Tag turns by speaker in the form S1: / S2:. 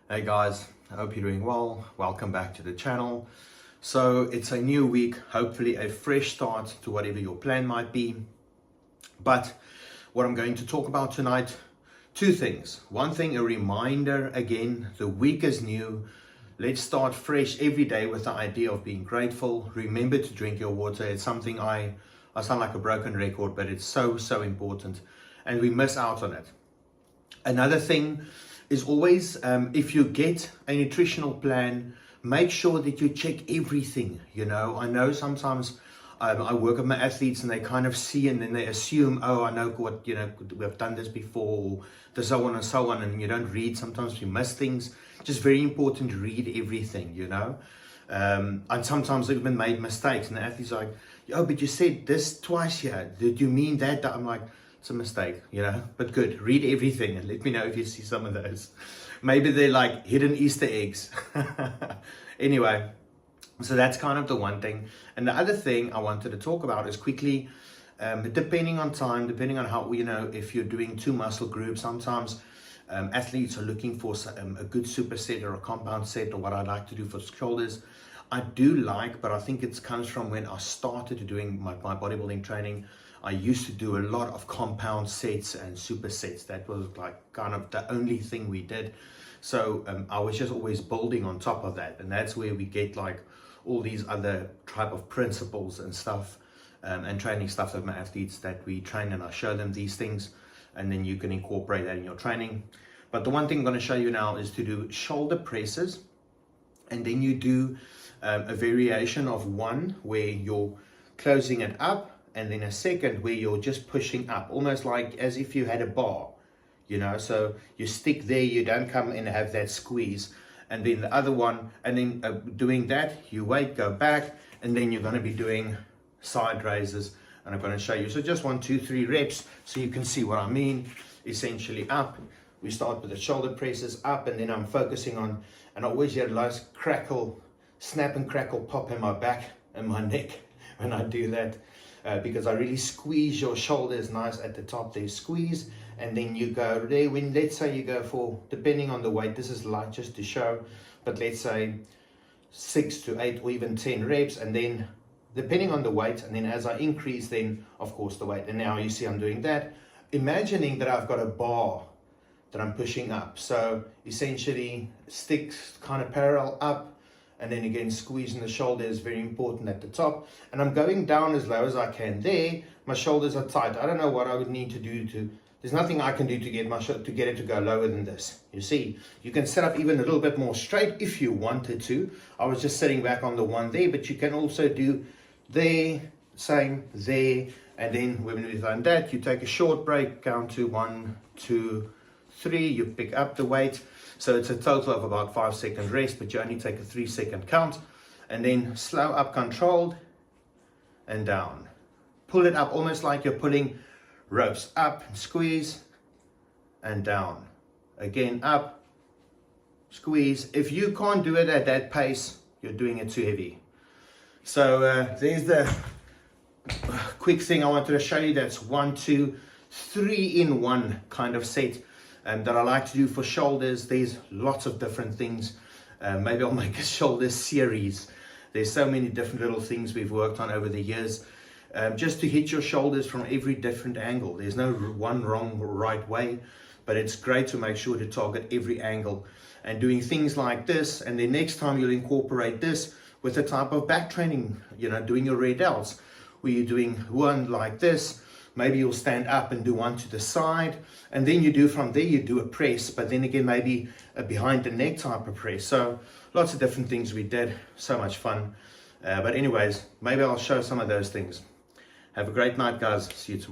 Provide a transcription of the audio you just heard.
S1: Hey guys, I hope you're doing well. Welcome back to the channel. So it's a new week, hopefully a fresh start to whatever your plan might be. But what I'm going to talk about tonight, two things. One thing, a reminder again, the week is new. Let's start fresh every day with the idea of being grateful. Remember to drink your water. It's something I sound like a broken record, but it's so important and we miss out on it. Another thing is always, if you get a nutritional plan, make sure that you check everything. I know sometimes I work with my athletes and they kind of see and then they assume, oh, I know what, we've done this before, or so on and so on, and you don't read. Sometimes you miss things. Just very important to read everything, and sometimes I've even made mistakes and the athlete's like, oh, but you said this twice here. Did you mean that? I'm like, it's a mistake, but good. Read everything and let me know if you see some of those. Maybe they're like hidden Easter eggs. Anyway, so that's kind of the one thing. And the other thing I wanted to talk about is quickly, depending on time, depending on how, if you're doing two muscle groups, sometimes athletes are looking for a good superset or a compound set, or what I like to do for shoulders. I do like, but I think it comes from when I started doing my bodybuilding training. I used to do a lot of compound sets and supersets. That was like kind of the only thing we did. So I was just always building on top of that. And that's where we get like all these other type of principles and stuff and training stuff with my athletes that we train, and I show them these things, and then you can incorporate that in your training. But the one thing I'm going to show you now is to do shoulder presses, and then you do a variation of one where you're closing it up, and then a second where you're just pushing up, almost like as if you had a bar, so you stick there, you don't come in and have that squeeze. And then the other one, and then doing that, you wait, go back, and then you're going to be doing side raises, and I'm going to show you. So just 1, 2, 3 reps, so you can see what I mean. Essentially up, we start with the shoulder presses up, and then I'm focusing on, and I always get a nice crackle, snap and crackle pop in my back and my neck when I do that. Because I really squeeze your shoulders nice at the top there, squeeze, and then you go there. When, let's say you go for, depending on the weight, this is light just to show, but let's say 6 to 8 or even 10 reps, and then depending on the weight, and then as I increase, then of course the weight. And now you see I'm doing that, imagining that I've got a bar that I'm pushing up. So essentially sticks kind of parallel up, and then again squeezing the shoulder is very important at the top, and I'm going down as low as I can there. My shoulders are tight. I don't know what I would need to do there's nothing I can do to get it to go lower than this. You see, you can set up even a little bit more straight if you wanted to. I was just sitting back on the one there, but you can also do there, same there, and then when we've done that, you take a short break, count to 1, 2, 3, you pick up the weight. So it's a total of about 5-second rest, but you only take a 3-second count, and then slow up, controlled, and down. Pull it up almost like you're pulling ropes up, squeeze, and down. Again, up, squeeze. If you can't do it at that pace, you're doing it too heavy. So there's the quick thing I wanted to show you. That's 1, 2, 3 in one kind of set. That I like to do for shoulders. There's lots of different things. Maybe I'll make a shoulder series. There's so many different little things we've worked on over the years, just to hit your shoulders from every different angle. There's no one wrong or right way, but it's great to make sure to target every angle, and doing things like this. And then next time you'll incorporate this with a type of back training, doing your red delts, where you're doing one like this. Maybe you'll stand up and do one to the side, and then you do from there, you do a press, but then again, maybe a behind the neck type of press. So lots of different things we did, so much fun. But anyways, maybe I'll show some of those things. Have a great night, guys. See you tomorrow.